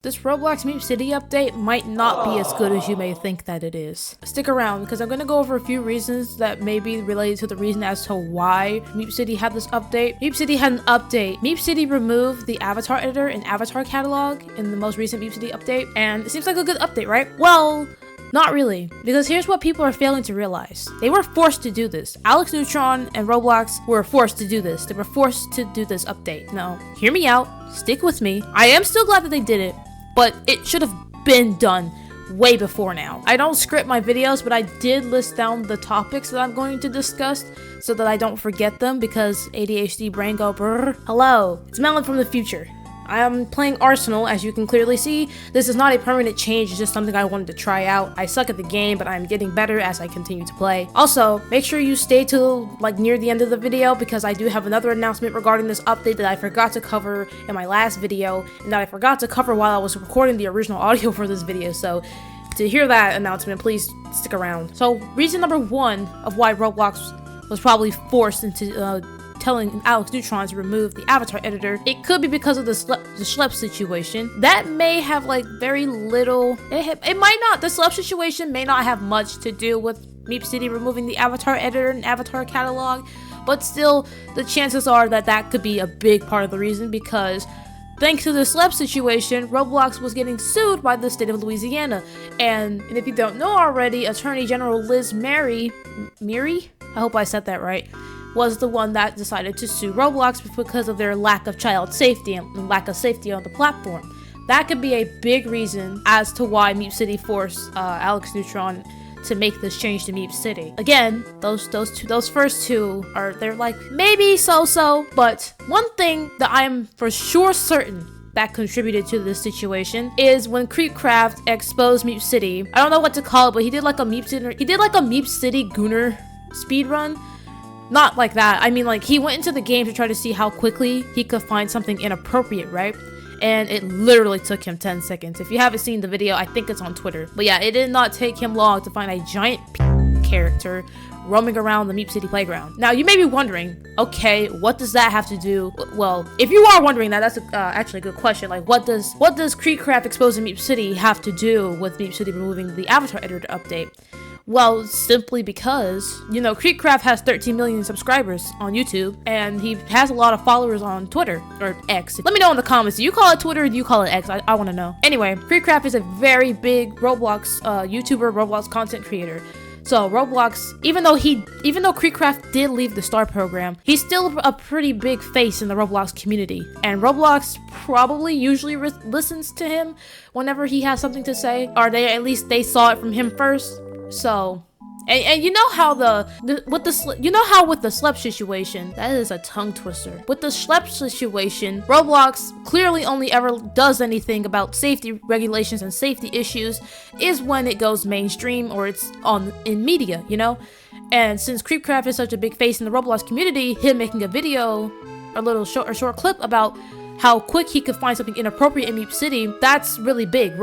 This Roblox Meepcity update might not be as good as you may think that it is. Stick around, because I'm going to go over a few reasons that may be related to the reason as to why Meepcity had this update. Meepcity had an update. Meepcity removed the avatar editor and avatar catalog in the most recent Meepcity update, and it seems like a good update, right? Well, not really, because here's what people are failing to realize. They were forced to do this. Alexnewtron and Roblox were forced to do this. They were forced to do this update. Now, hear me out. Stick with me. I am still glad that they did it, but it should have been done way before now. I don't script my videos, but I did list down the topics that I'm going to discuss so that I don't forget them, because ADHD brain go brrr. Hello, it's Melon from the future. I am playing Arsenal, as you can clearly see. This is not a permanent change, it's just something I wanted to try out. I suck at the game, but I'm getting better as I continue to play. Also, make sure you stay till near the end of the video, because I do have another announcement regarding this update that I forgot to cover in my last video, and that I forgot to cover while I was recording the original audio for this video. So to hear that announcement, please stick around. So reason number one of why Roblox was probably forced into telling Alexnewtron to remove the avatar editor, it could be because of the schlep situation. That may have very little, it might not, the schlep situation may not have much to do with Meepcity removing the avatar editor and avatar catalog, but still the chances are that that could be a big part of the reason, because thanks to the schlep situation, Roblox was getting sued by the state of Louisiana. And if you don't know already, Attorney General Liz Mary, I hope I said that right, was the one that decided to sue Roblox because of their lack of child safety and lack of safety on the platform. That could be a big reason as to why Meepcity forced Alexnewtron to make this change to Meepcity. Again, those first two they're maybe so, but one thing that I am for sure certain that contributed to this situation is when Creepcraft exposed Meepcity. I don't know what to call it, but he did a Meepcity Gooner speedrun. Not like that. I mean, he went into the game to try to see how quickly he could find something inappropriate, right? And it literally took him 10 seconds. If you haven't seen the video, I think it's on Twitter. But yeah, it did not take him long to find a giant character roaming around the Meepcity playground. Now, you may be wondering, okay, what does that have to do? Well, if you are wondering that, that's actually a good question. What does Creepcraft exposing Meepcity have to do with Meepcity removing the avatar editor update? Well, simply because, Creepcraft has 13 million subscribers on YouTube, and he has a lot of followers on Twitter, or X. Let me know in the comments, do you call it Twitter or do you call it X? I want to know. Anyway, Creepcraft is a very big Roblox YouTuber, Roblox content creator. So Roblox, even though Creepcraft did leave the STAR program, he's still a pretty big face in the Roblox community. And Roblox probably usually listens to him whenever he has something to say, or at least they saw it from him first. So, and you know how with the schlep situation, that is a tongue twister. With the schlep situation, Roblox clearly only ever does anything about safety regulations and safety issues is when it goes mainstream or it's in media, And since Creepcraft is such a big face in the Roblox community, him making a video, a short clip about how quick he could find something inappropriate in Meepcity, that's really big.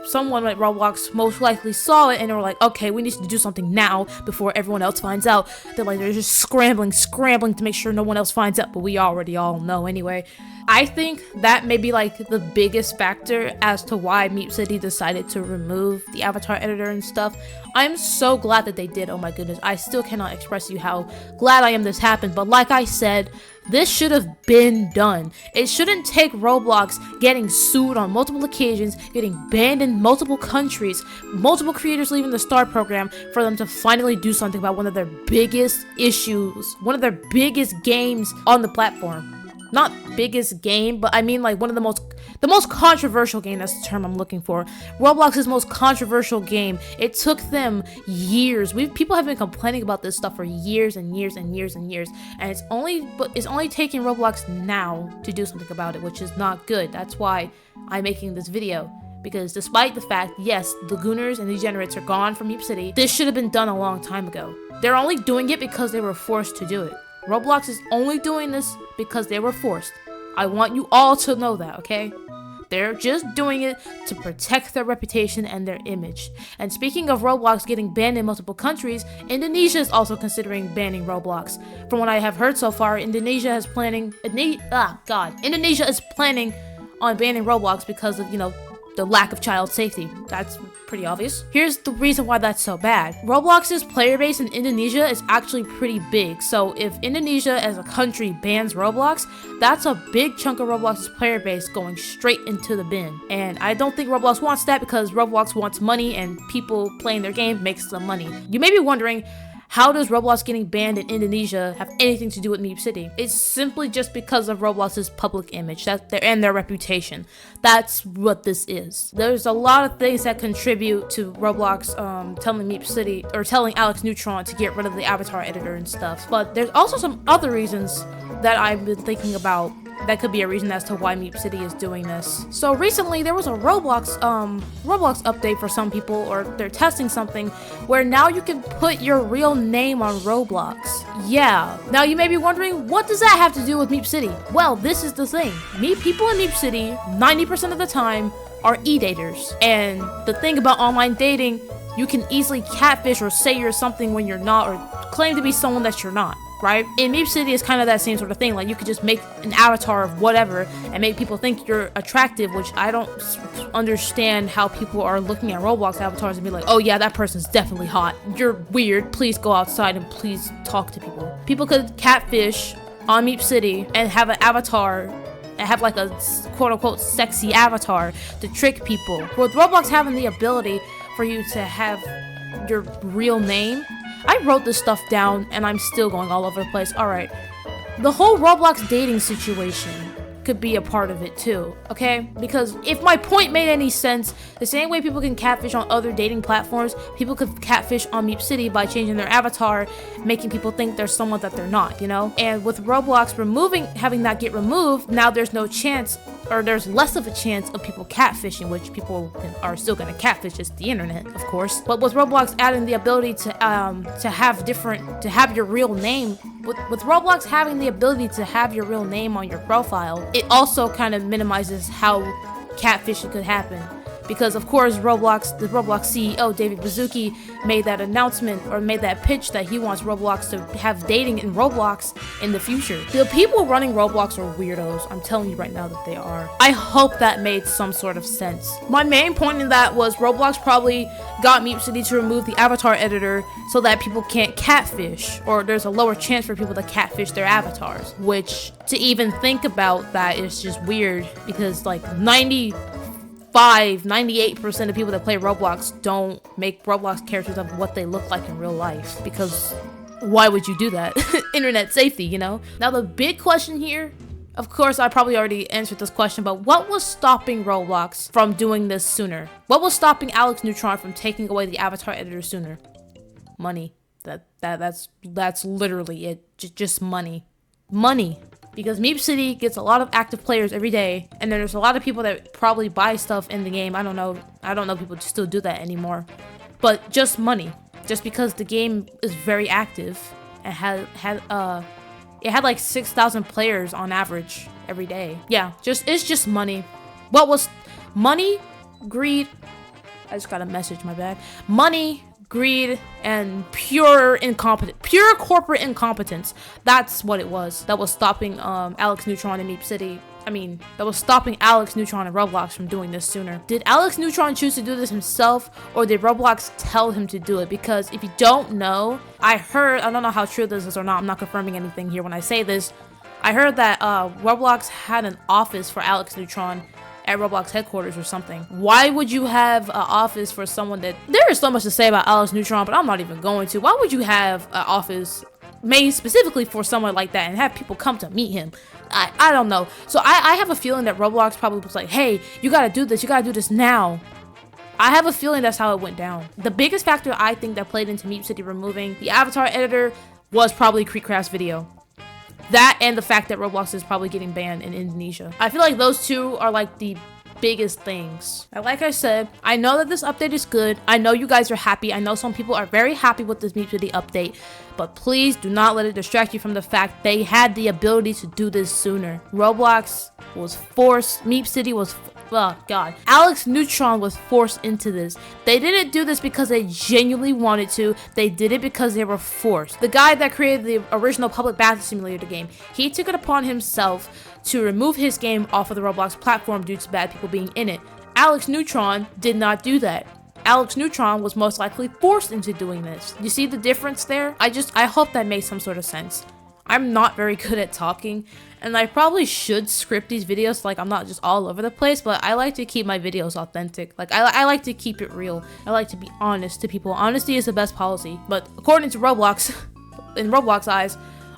Someone at Roblox most likely saw it and they were like, okay, we need to do something now before everyone else finds out. They're just scrambling to make sure no one else finds out, but we already all know anyway. I think that may be the biggest factor as to why Meepcity decided to remove the avatar editor and stuff. I'm so glad that they did. Oh my goodness, I still cannot express to you how glad I am this happened, but like I said, this should have been done. It shouldn't take Roblox getting sued on multiple occasions, getting banned in multiple countries, multiple creators leaving the STAR program for them to finally do something about one of their biggest issues, one of their biggest games on the platform. Not biggest game, but I mean one of the most controversial game, that's the term I'm looking for. Roblox's most controversial game. It took them years. People have been complaining about this stuff for years and years and years and years, and it's only taking Roblox now to do something about it, which is not good. That's why I'm making this video. Because despite the fact, yes, the Gooners and Degenerates are gone from Meepcity, this should have been done a long time ago. They're only doing it because they were forced to do it. Roblox is only doing this because they were forced. I want you all to know that, okay? They're just doing it to protect their reputation and their image. And speaking of Roblox getting banned in multiple countries, Indonesia is also considering banning Roblox. From what I have heard so far, Indonesia is planning on banning Roblox because of, you know, the lack of child safety. That's pretty obvious. Here's the reason why that's so bad. Roblox's player base in Indonesia is actually pretty big. So if Indonesia as a country bans Roblox, that's a big chunk of Roblox's player base going straight into the bin. And I don't think Roblox wants that because Roblox wants money and people playing their game makes them money. You may be wondering, how does Roblox getting banned in Indonesia have anything to do with Meepcity? It's simply just because of Roblox's public image and their reputation. That's what this is. There's a lot of things that contribute to Roblox telling Meepcity or telling Alexnewtron to get rid of the avatar editor and stuff. But there's also some other reasons that I've been thinking about that could be a reason as to why Meepcity is doing this. So recently there was a Roblox update for some people, or they're testing something where now you can put your real name on Roblox. Yeah. Now you may be wondering, what does that have to do with Meepcity? Well, this is the thing. People in Meepcity 90% of the time are e-daters. And the thing about online dating, you can easily catfish or say you're something when you're not, or claim to be someone that you're not. Right? In Meepcity, it's kind of that same sort of thing. Like, you could just make an avatar of whatever and make people think you're attractive, which I don't understand how people are looking at Roblox avatars and be like, oh yeah, that person's definitely hot. You're weird. Please go outside and please talk to people. People could catfish on Meepcity and have an avatar and have like a quote-unquote sexy avatar to trick people. With Roblox having the ability for you to have your real name, I wrote this stuff down and I'm still going all over the place. Alright. The whole Roblox dating situation could be a part of it too, okay? Because if my point made any sense, the same way people can catfish on other dating platforms, people could catfish on Meepcity by changing their avatar, making people think they're someone that they're not, you know? And with Roblox having that get removed, now there's no chance, or there's less of a chance of people catfishing, which people are still gonna catfish. It's the internet, of course. But with Roblox adding the ability to have your real name, with Roblox having the ability to have your real name on your profile, it also kind of minimizes how catfishing could happen. Because of course the Roblox CEO, David Baszucki, made that announcement or made that pitch that he wants Roblox to have dating in Roblox in the future. The people running Roblox are weirdos. I'm telling you right now that they are. I hope that made some sort of sense. My main point in that was Roblox probably got Meepcity to remove the avatar editor so that people can't catfish, or there's a lower chance for people to catfish their avatars, which to even think about that is just weird, because like 98% of people that play Roblox don't make Roblox characters of what they look like in real life, because why would you do that? Internet safety, you know? Now the big question here, of course I probably already answered this question, but what was stopping Roblox from doing this sooner? What was stopping Alexnewtron from taking away the avatar editor sooner? Money. That's literally it. Just money. Money. Because Meepcity gets a lot of active players every day, and there's a lot of people that probably buy stuff in the game. I don't know people still do that anymore. But just money. Just because the game is very active and it had like 6,000 players on average every day. Yeah, it's just money. What was money, greed? I just got a message, my bad. Money, greed, and pure corporate incompetence. That's what it was that was stopping Alexnewtron and Meepcity. That was stopping Alexnewtron and Roblox from doing this sooner. Did Alexnewtron choose to do this himself, or did Roblox tell him to do it? Because if you don't know, I don't know how true this is or not, I'm not confirming anything here when I say this. I heard that Roblox had an office for Alexnewtron at Roblox headquarters or something. Why would you have an office for someone that... There is so much to say about Alexnewtron, but I'm not even going to. Why would you have an office made specifically for someone like that and have people come to meet him? I don't know. So I have a feeling that Roblox probably was like, hey, you gotta do this now. I have a feeling that's how it went down. The biggest factor I think that played into Meepcity removing the avatar editor was probably Creekcraft's video. That and the fact that Roblox is probably getting banned in Indonesia. I feel like those two are like the biggest things. Now, like I said, I know that this update is good. I know you guys are happy. I know some people are very happy with this Meepcity update, but please do not let it distract you from the fact they had the ability to do this sooner. Meepcity was well, God, Alexnewtron was forced into this. They didn't do this because they genuinely wanted to. They did it because they were forced. The guy that created the original public bath simulator game, he took it upon himself to remove his game off of the Roblox platform due to bad people being in it. Alexnewtron did not do that. Alexnewtron was most likely forced into doing this. You see the difference there? I hope that makes some sort of sense. I'm not very good at talking, and I probably should script these videos like I'm not just all over the place, but I like to keep my videos authentic. Like, I like to keep it real. I like to be honest to people. Honesty is the best policy, but according to Roblox, in Roblox eyes,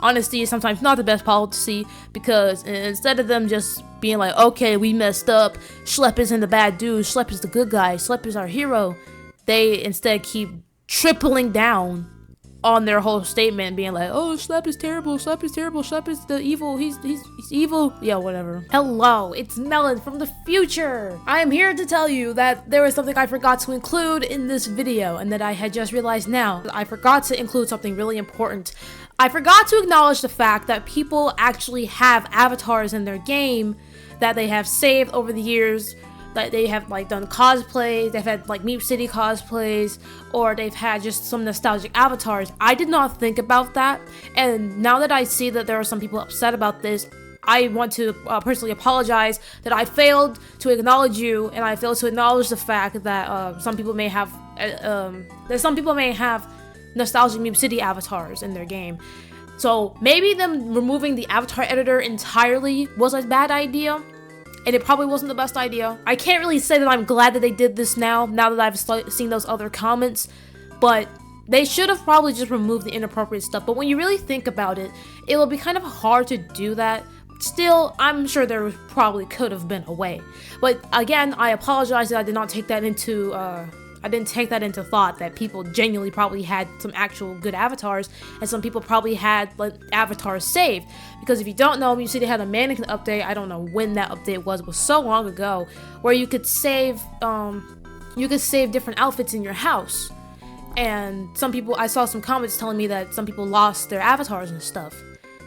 honesty is sometimes not the best policy, because instead of them just being like, okay, we messed up, Schlep isn't the bad dude, Schlep is the good guy, Schlep is our hero, they instead keep tripling down on their whole statement, being like, oh, Schlep is terrible, Schlep is terrible, Schlep is the evil, he's evil, yeah, whatever. Hello, it's Melon from the future. I am here to tell you that there was something I forgot to include in this video, and that I had just realized now. I forgot to include something really important. I forgot to acknowledge the fact that people actually have avatars in their game that they have saved over the years, that they have like done cosplays, they've had like Meepcity cosplays, or they've had just some nostalgic avatars. I did not think about that, and now that I see that there are some people upset about this, I want to personally apologize that I failed to acknowledge you, and I failed to acknowledge the fact that some people may have nostalgic Meepcity avatars in their game. So maybe them removing the avatar editor entirely was a bad idea, and it probably wasn't the best idea. I can't really say that I'm glad that they did this now that I've seen those other comments, but they should have probably just removed the inappropriate stuff. But when you really think about it, it will be kind of hard to do that. Still, I'm sure there probably could have been a way. But again, I apologize that I did not take that into thought, that people genuinely probably had some actual good avatars, and some people probably had like avatars saved. Because if you don't know, Meepcity had a mannequin update. I don't know when that update was. It was so long ago, where you could save different outfits in your house. And some people, I saw some comments telling me that some people lost their avatars and stuff,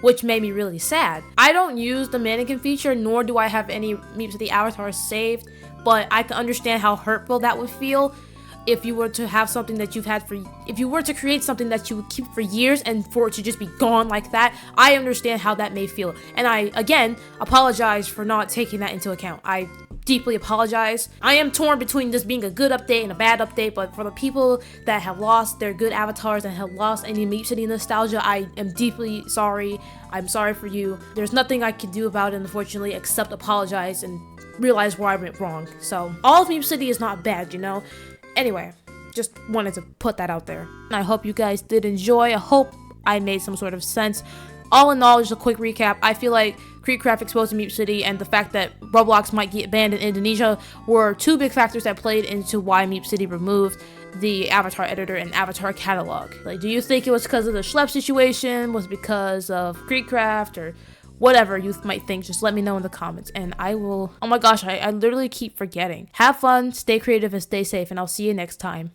which made me really sad. I don't use the mannequin feature, nor do I have any Meepcity avatars saved, but I can understand how hurtful that would feel if you were to have something that you've had if you were to create something that you would keep for years and for it to just be gone like that. I understand how that may feel, and I, again, apologize for not taking that into account. I deeply apologize. I am torn between this being a good update and a bad update, but for the people that have lost their good avatars and have lost any Meepcity nostalgia, I am deeply sorry. I'm sorry for you. There's nothing I can do about it, unfortunately, except apologize and realize where I went wrong. So, all of Meepcity is not bad, you know? Anyway, just wanted to put that out there. And I hope you guys did enjoy. I hope I made some sort of sense. All in all, just a quick recap. I feel like Creepcraft exposing Meepcity and the fact that Roblox might get banned in Indonesia were two big factors that played into why Meepcity removed the avatar editor and avatar catalog. Like, do you think it was because of the Schlep situation? Was it because of Creepcraft, or whatever you might think? Just let me know in the comments, and I will. Oh my gosh, I literally keep forgetting. Have fun, stay creative, and stay safe, and I'll see you next time.